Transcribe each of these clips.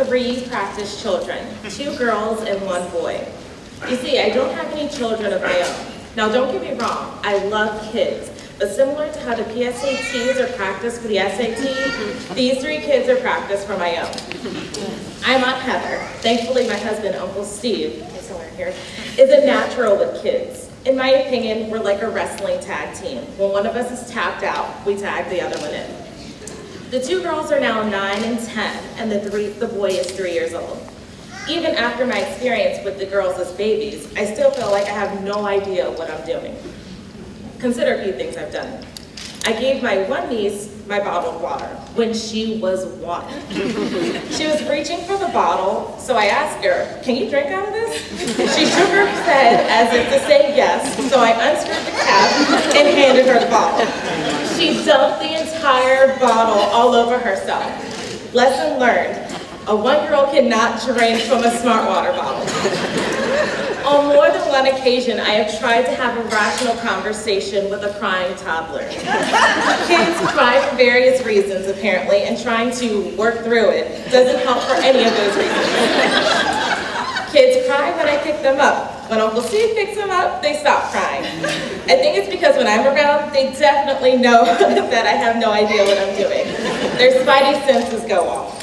3 practice children, 2 girls and 1 boy. You see, I don't have any children of my own. Now don't get me wrong, I love kids, but similar to how the PSATs are practiced for the SAT, these 3 kids are practiced for my own. I'm Aunt Heather. Thankfully, my husband, Uncle Steve, somewhere here, is a natural with kids. In my opinion, we're like a wrestling tag team. When one of us is tapped out, we tag the other one in. The 2 girls are now 9 and 10, and the boy is 3 years old. Even after my experience with the girls as babies, I still feel like I have no idea what I'm doing. Consider a few things I've done. I gave my one niece my bottled water when she was 1. She was reaching for the bottle, so I asked her, "Can you drink out of this?" She shook her head as if to say yes, so I unscrewed the cap and handed her the bottle. She dumped the entire bottle all over herself. Lesson learned, a 1-year-old cannot drink from a smart water bottle. On more than one occasion, I have tried to have a rational conversation with a crying toddler. Kids cry for various reasons, apparently, and trying to work through it doesn't help for any of those reasons. Kids cry when I pick them up. When Uncle Steve picks them up, they stop crying. I think it's because when I'm around, they definitely know that I have no idea what I'm doing. Their spidey senses go off.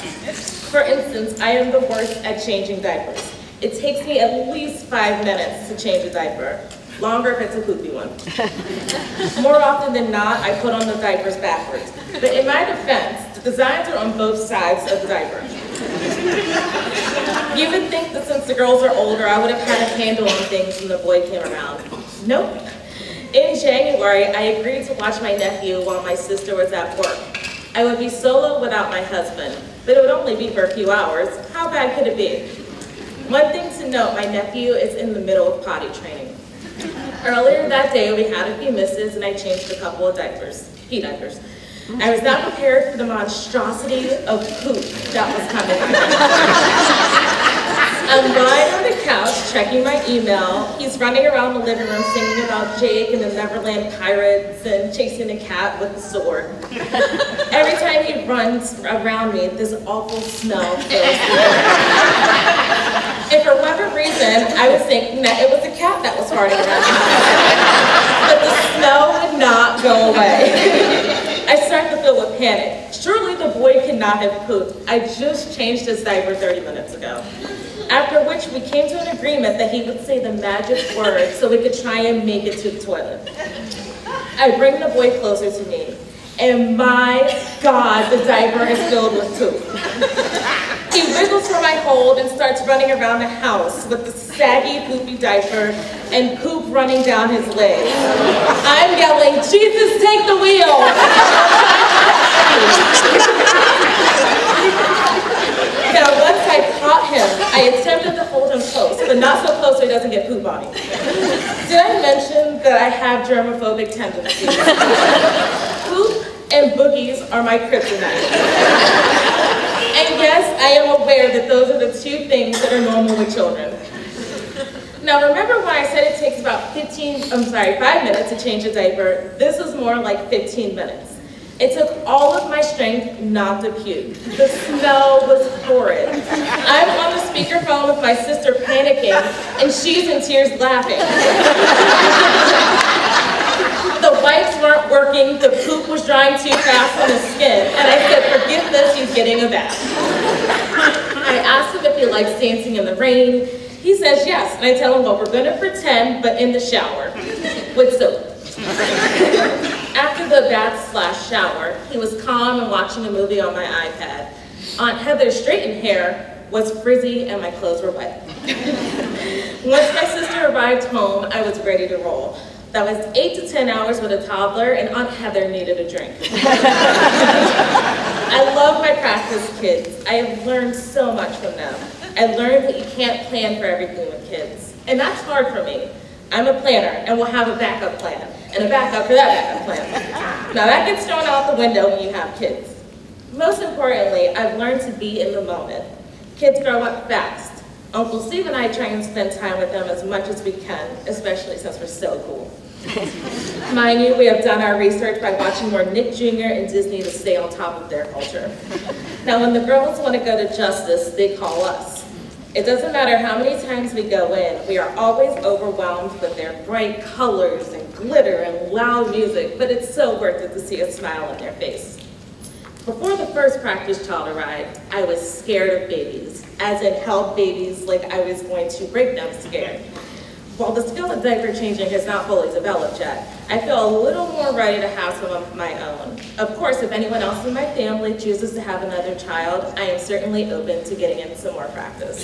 For instance, I am the worst at changing diapers. It takes me at least 5 minutes to change a diaper. Longer if it's a poopy one. More often than not, I put on the diapers backwards. But in my defense, the designs are on both sides of the diaper. You would think that since the girls are older, I would have had a handle on things when the boy came around. Nope. In January, I agreed to watch my nephew while my sister was at work. I would be solo without my husband, but it would only be for a few hours. How bad could it be? One thing to note, my nephew is in the middle of potty training. Earlier that day, we had a few misses and I changed a couple of diapers, pee diapers. I was not prepared for the monstrosity of poop that was coming. I'm lying on the couch checking my email. He's running around the living room singing about Jake and the Neverland Pirates and chasing a cat with a sword. Every time he runs around me, this awful smell fills the air. And for whatever reason, I was thinking that it was a cat that was farting around me. But the smell would not go away. I start to feel a panic. Surely the boy cannot have pooped. I just changed his diaper 30 minutes ago. After which we came to an agreement that he would say the magic word so we could try and make it to the toilet. I bring the boy closer to me, and my God, the diaper is filled with poop. He wriggles from my hold and starts running around the house with the saggy, poopy diaper and poop running down his legs. I'm yelling, "Jesus, take the wheel!" Now, once I caught him, I attempted to hold him close, but not so close so he doesn't get poop on me. Did I mention that I have germophobic tendencies? Poop and boogies are my kryptonite. And yes, I am aware that those are the 2 things that are normal with children. Now, remember when I said it takes about 5 minutes to change a diaper? This was more like 15 minutes. It took all of my strength not to puke. The smell was horrid. I'm on the speakerphone with my sister panicking, and she's in tears laughing. The wipes weren't working, the poop was drying too fast on his skin, and I said, "Forget this, he's getting a bath." I asked him if he likes dancing in the rain. He says yes, and I tell him, well, we're gonna pretend, but in the shower, with soap. After the bath/shower, he was calm and watching a movie on my iPad. Aunt Heather's straightened hair was frizzy and my clothes were wet. Once my sister arrived home, I was ready to roll. That was 8 to 10 hours with a toddler, and Aunt Heather needed a drink. I love my practice kids. I have learned so much from them. I learned that you can't plan for everything with kids, and that's hard for me. I'm a planner, and we'll have a backup plan, and a backup for that backup plan. Now that gets thrown out the window when you have kids. Most importantly, I've learned to be in the moment. Kids grow up fast. Uncle Steve and I try and spend time with them as much as we can, especially since we're so cool. Mind you, we have done our research by watching more Nick Jr. and Disney to stay on top of their culture. Now, when the girls want to go to Justice, they call us. It doesn't matter how many times we go in, we are always overwhelmed with their bright colors and glitter and loud music, but it's so worth it to see a smile on their face. Before the first practice child arrived, I was scared of babies, as in held babies like I was going to break them scared. While the skill of diaper changing has not fully developed yet, I feel a little more ready to have some of my own. Of course, if anyone else in my family chooses to have another child, I am certainly open to getting in some more practice.